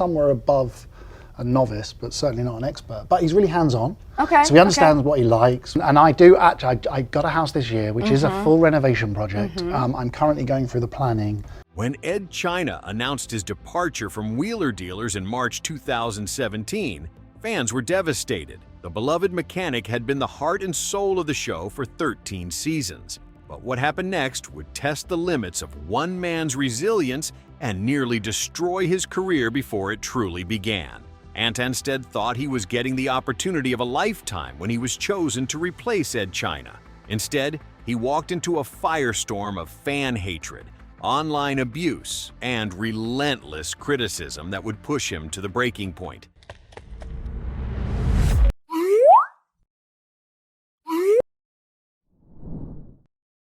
somewhere above a novice, but certainly not an expert. But he's really hands-on. Okay. So he understands what he likes. And I do actually, I got a house this year, which is a full renovation project. I'm currently going through the planning. When Edd China announced his departure from Wheeler Dealers in March 2017, fans were devastated. The beloved mechanic had been the heart and soul of the show for 13 seasons. But what happened next would test the limits of one man's resilience and nearly destroy his career before it truly began. Anstead thought he was getting the opportunity of a lifetime when he was chosen to replace Edd China. Instead, he walked into a firestorm of fan hatred, online abuse, and relentless criticism that would push him to the breaking point.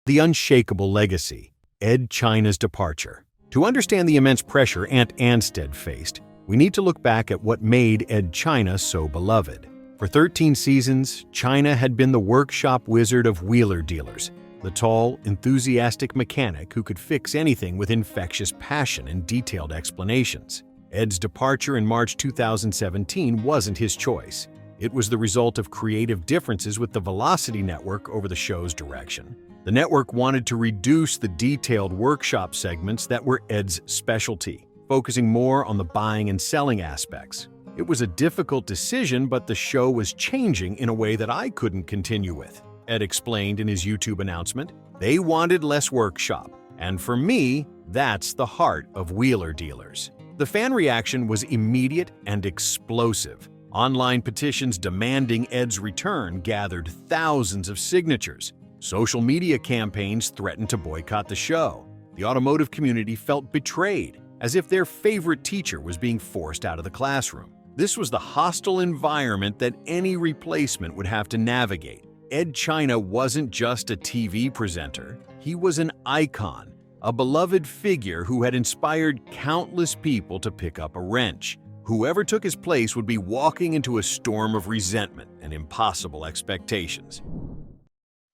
The Unshakable Legacy, Edd China's departure. To understand the immense pressure Anstead faced, we need to look back at what made Edd China so beloved. For 13 seasons, China had been the workshop wizard of Wheeler Dealers, the tall, enthusiastic mechanic who could fix anything with infectious passion and detailed explanations. Edd's departure in March 2017 wasn't his choice. It was the result of creative differences with the Velocity Network over the show's direction. The network wanted to reduce the detailed workshop segments that were Edd's specialty, focusing more on the buying and selling aspects. It was a difficult decision, but the show was changing in a way that I couldn't continue with, Edd explained in his YouTube announcement. They wanted less workshop, and for me, that's the heart of Wheeler Dealers. The fan reaction was immediate and explosive. Online petitions demanding Edd's return gathered thousands of signatures. Social media campaigns threatened to boycott the show. The automotive community felt betrayed, as if their favorite teacher was being forced out of the classroom. This was the hostile environment that any replacement would have to navigate. Edd China wasn't just a TV presenter. He was an icon, a beloved figure who had inspired countless people to pick up a wrench. Whoever took his place would be walking into a storm of resentment and impossible expectations.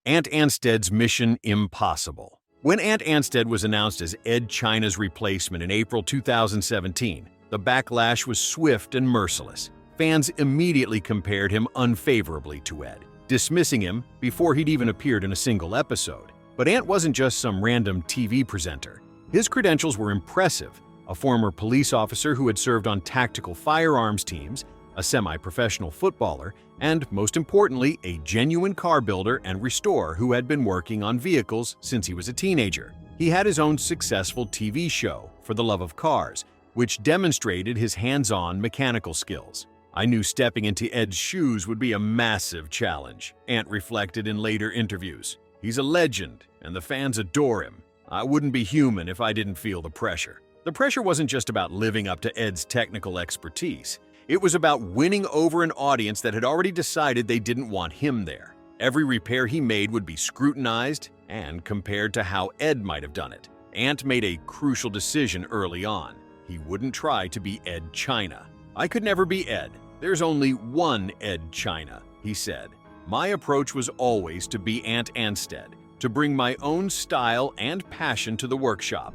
Anstead's mission impossible. When Anstead was announced as Edd China's replacement in April 2017, the backlash was swift and merciless. Fans immediately compared him unfavorably to Edd, dismissing him before he'd even appeared in a single episode. But Ant wasn't just some random TV presenter. His credentials were impressive: a former police officer who had served on tactical firearms teams, a semi-professional footballer, and, most importantly, a genuine car builder and restorer who had been working on vehicles since he was a teenager. He had his own successful TV show, For the Love of Cars, which demonstrated his hands-on mechanical skills. I knew stepping into Edd's shoes would be a massive challenge, Ant reflected in later interviews. He's a legend, and the fans adore him. I wouldn't be human if I didn't feel the pressure. The pressure wasn't just about living up to Edd's technical expertise. It was about winning over an audience that had already decided they didn't want him there. Every repair he made would be scrutinized and compared to how Edd might have done it. Ant made a crucial decision early on. He wouldn't try to be Edd China. I could never be Edd. There's only one Edd China, he said. My approach was always to be Anstead, to bring my own style and passion to the workshop.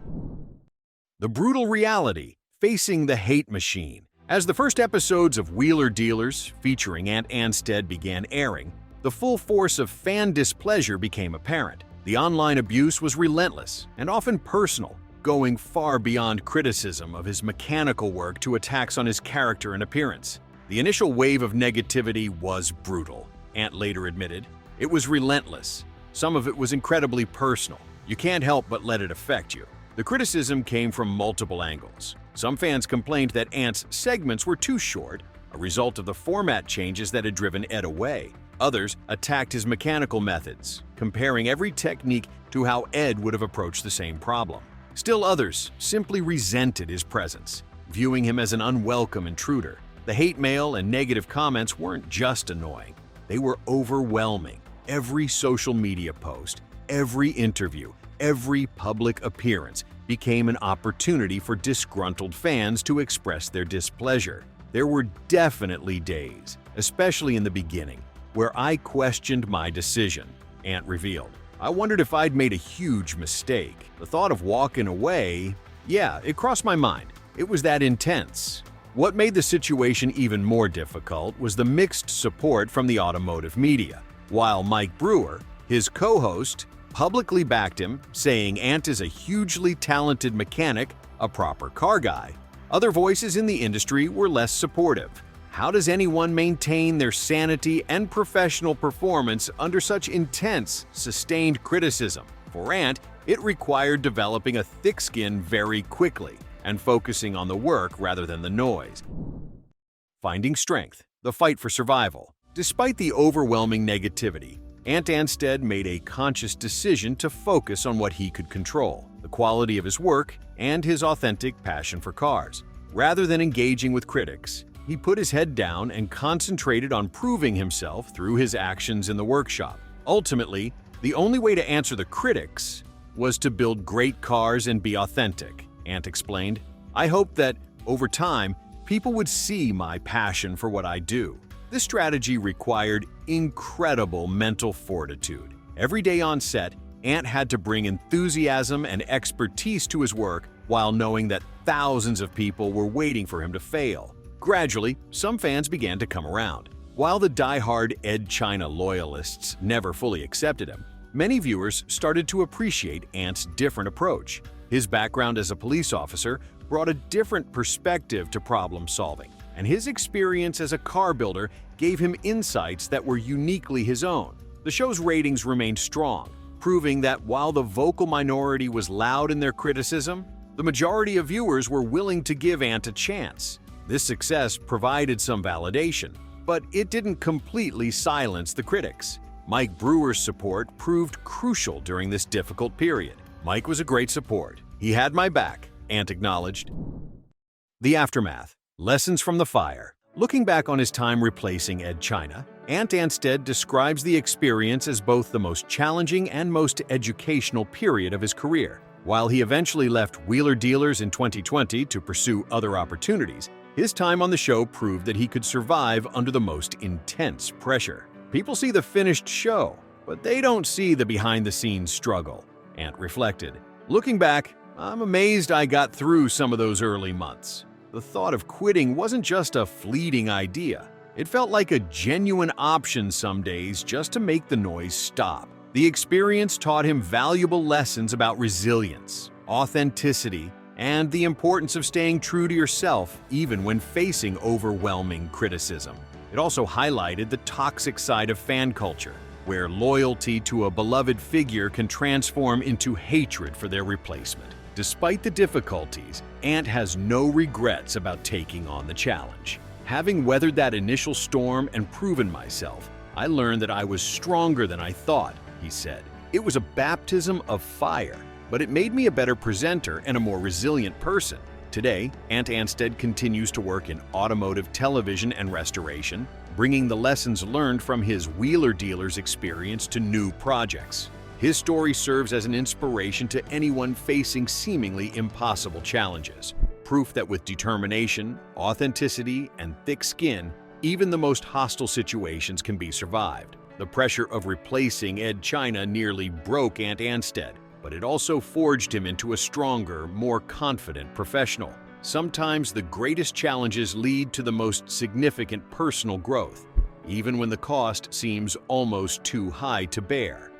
The brutal reality, facing the hate machine. As the first episodes of Wheeler Dealers, featuring Anstead, began airing, the full force of fan displeasure became apparent. The online abuse was relentless and often personal, going far beyond criticism of his mechanical work to attacks on his character and appearance. The initial wave of negativity was brutal, Ant later admitted. It was relentless. Some of it was incredibly personal. You can't help but let it affect you. The criticism came from multiple angles. Some fans complained that Ant's segments were too short, a result of the format changes that had driven Edd away. Others attacked his mechanical methods, comparing every technique to how Edd would have approached the same problem. Still others simply resented his presence, viewing him as an unwelcome intruder. The hate mail and negative comments weren't just annoying, they were overwhelming. Every social media post, every interview, every public appearance became an opportunity for disgruntled fans to express their displeasure. There were definitely days, especially in the beginning, where I questioned my decision, Ant revealed. I wondered if I'd made a huge mistake. The thought of walking away, yeah, it crossed my mind. It was that intense. What made the situation even more difficult was the mixed support from the automotive media. While Mike Brewer, his co-host, publicly backed him, saying Ant is a hugely talented mechanic, a proper car guy, other voices in the industry were less supportive. How does anyone maintain their sanity and professional performance under such intense, sustained criticism? For Ant, it required developing a thick skin very quickly and focusing on the work rather than the noise. Finding strength, the fight for survival. Despite the overwhelming negativity, Anstead made a conscious decision to focus on what he could control, the quality of his work and his authentic passion for cars. Rather than engaging with critics, he put his head down and concentrated on proving himself through his actions in the workshop. Ultimately, the only way to answer the critics was to build great cars and be authentic, Ant explained. I hoped that, over time, people would see my passion for what I do. This strategy required incredible mental fortitude. Every day on set, Ant had to bring enthusiasm and expertise to his work while knowing that thousands of people were waiting for him to fail. Gradually, some fans began to come around. While the die-hard Edd China loyalists never fully accepted him, many viewers started to appreciate Ant's different approach. His background as a police officer brought a different perspective to problem solving, and his experience as a car builder gave him insights that were uniquely his own. The show's ratings remained strong, proving that while the vocal minority was loud in their criticism, the majority of viewers were willing to give Ant a chance. This success provided some validation, but it didn't completely silence the critics. Mike Brewer's support proved crucial during this difficult period. Mike was a great support. He had my back, Ant acknowledged. The aftermath. Lessons from the fire. Looking back on his time replacing Edd China, Anstead describes the experience as both the most challenging and most educational period of his career. While he eventually left Wheeler Dealers in 2020 to pursue other opportunities, his time on the show proved that he could survive under the most intense pressure. People see the finished show, but they don't see the behind-the-scenes struggle, Ant reflected. Looking back, I'm amazed I got through some of those early months. The thought of quitting wasn't just a fleeting idea. It felt like a genuine option some days just to make the noise stop. The experience taught him valuable lessons about resilience, authenticity, and the importance of staying true to yourself even when facing overwhelming criticism. It also highlighted the toxic side of fan culture, where loyalty to a beloved figure can transform into hatred for their replacement. Despite the difficulties, Ant has no regrets about taking on the challenge. Having weathered that initial storm and proven myself, I learned that I was stronger than I thought, he said. It was a baptism of fire, but it made me a better presenter and a more resilient person. Today, Anstead continues to work in automotive television and restoration, bringing the lessons learned from his Wheeler Dealers experience to new projects. His story serves as an inspiration to anyone facing seemingly impossible challenges, proof that with determination, authenticity, and thick skin, even the most hostile situations can be survived. The pressure of replacing Edd China nearly broke Anstead, but it also forged him into a stronger, more confident professional. Sometimes the greatest challenges lead to the most significant personal growth, even when the cost seems almost too high to bear.